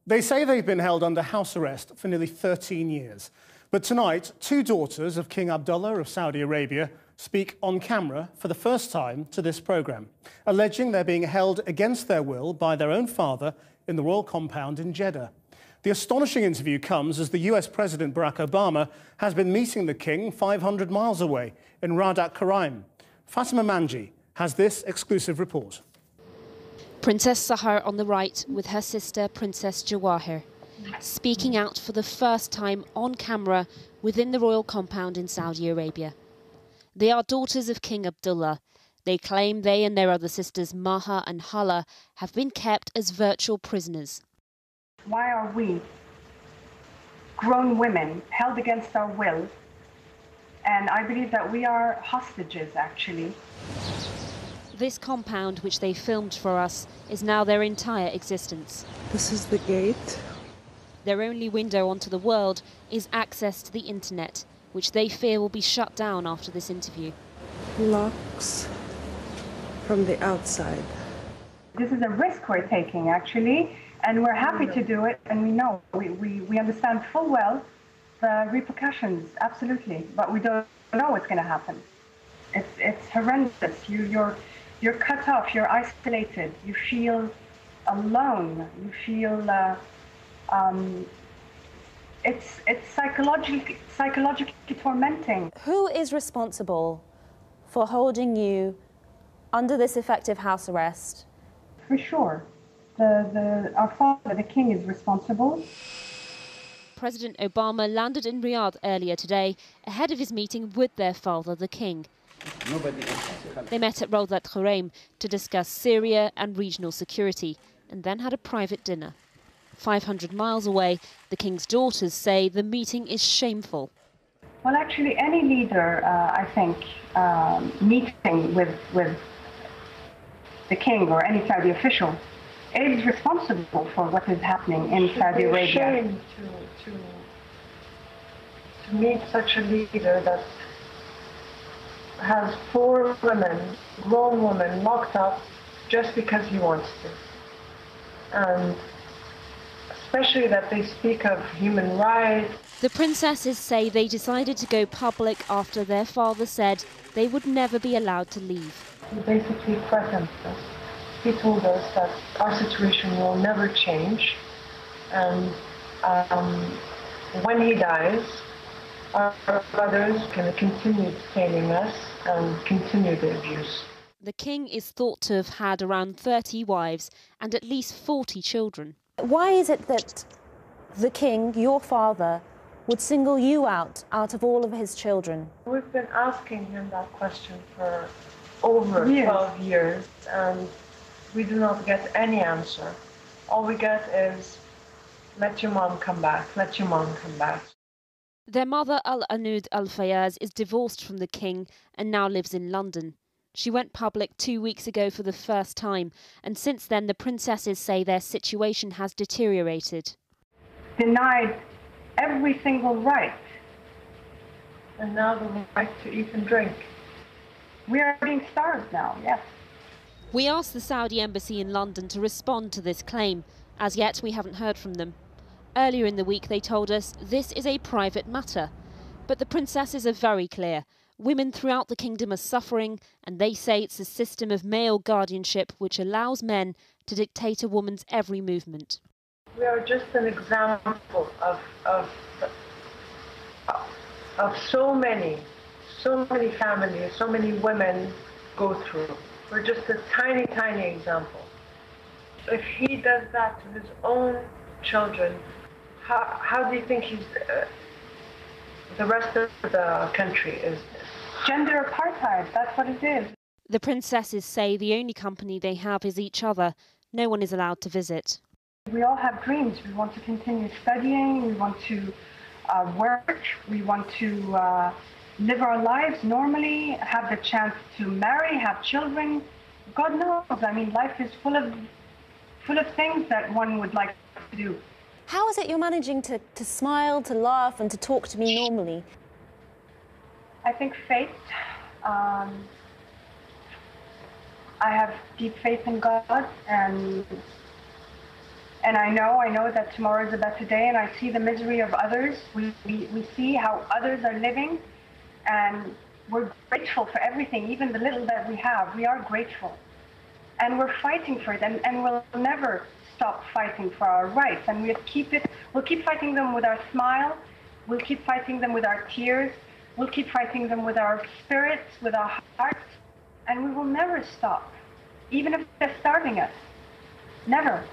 They say they've been held under house arrest for nearly 13 years. But tonight, two daughters of King Abdullah of Saudi Arabia speak on camera for the first time to this programme, alleging they're being held against their will by their own father in the royal compound in Jeddah. The astonishing interview comes as the US President Barack Obama has been meeting the king 500 miles away in Radat Karaim. Fatima Manji has this exclusive report. Princess Sahar on the right with her sister Princess Jawahir, speaking out for the first time on camera within the royal compound in Saudi Arabia. They are daughters of King Abdullah. They claim they and their other sisters Maha and Hala have been kept as virtual prisoners. Why are we, grown women, held against our will? And I believe that we are hostages, actually. This compound, which they filmed for us, is now their entire existence. This is the gate. Their only window onto the world is access to the internet, which they fear will be shut down after this interview. Locks from the outside. This is a risk we're taking, actually, and we're happy to do it, and we know, we understand full well the repercussions, absolutely, but we don't know what's going to happen. It's horrendous. You're cut off, you're isolated, you feel alone, you feel, it's psychologically tormenting. Who is responsible for holding you under this effective house arrest? For sure. Our father, the king, is responsible. President Obama landed in Riyadh earlier today ahead of his meeting with their father, the king. They met at Radat Karaim to discuss Syria and regional security and then had a private dinner. 500 miles away, the king's daughters say the meeting is shameful. Well, actually, any leader, I think, meeting with the king or any Saudi official is responsible for what is happening in Saudi Arabia. Shame to meet such a leader that has 4 women, grown women, locked up just because he wants to. And especially that they speak of human rights. The princesses say they decided to go public after their father said they would never be allowed to leave. He basically threatened us. He told us that our situation will never change, and when he dies, our brothers can continue detaining us and continue the abuse. The king is thought to have had around 30 wives and at least 40 children. Why is it that the king, your father, would single you out of all of his children? We've been asking him that question for over 12 years, and we do not get any answer. All we get is, let your mom come back, let your mom come back. Their mother, Al-Anud Al-Fayaz, is divorced from the king and now lives in London. She went public 2 weeks ago for the first time, and since then the princesses say their situation has deteriorated. Denied every single right. And now the right to eat and drink. We are being starved now, yes. We asked the Saudi embassy in London to respond to this claim. As yet, we haven't heard from them. Earlier in the week, they told us this is a private matter. But the princesses are very clear. Women throughout the kingdom are suffering, and they say it's a system of male guardianship which allows men to dictate a woman's every movement. We are just an example of so many families, so many women go through. We're just a tiny, tiny example. If he does that to his own children, how do you think the rest of the country is? Gender apartheid, that's what it is. The princesses say the only company they have is each other. No one is allowed to visit. We all have dreams. We want to continue studying, we want to work, we want to live our lives normally, have the chance to marry, have children. God knows, I mean, life is full of things that one would like to do. How is it you're managing to smile, to laugh and to talk to me normally? I think faith. I have deep faith in God, and And I know that tomorrow is a better day, and I see the misery of others. We see how others are living, and we're grateful for everything, even the little that we have. We are grateful. And we're fighting for it, and we'll never stop fighting for our rights. And we'll keep fighting them with our smile, we'll keep fighting them with our tears, we'll keep fighting them with our spirits, with our hearts, and we will never stop, even if they're starving us. Never.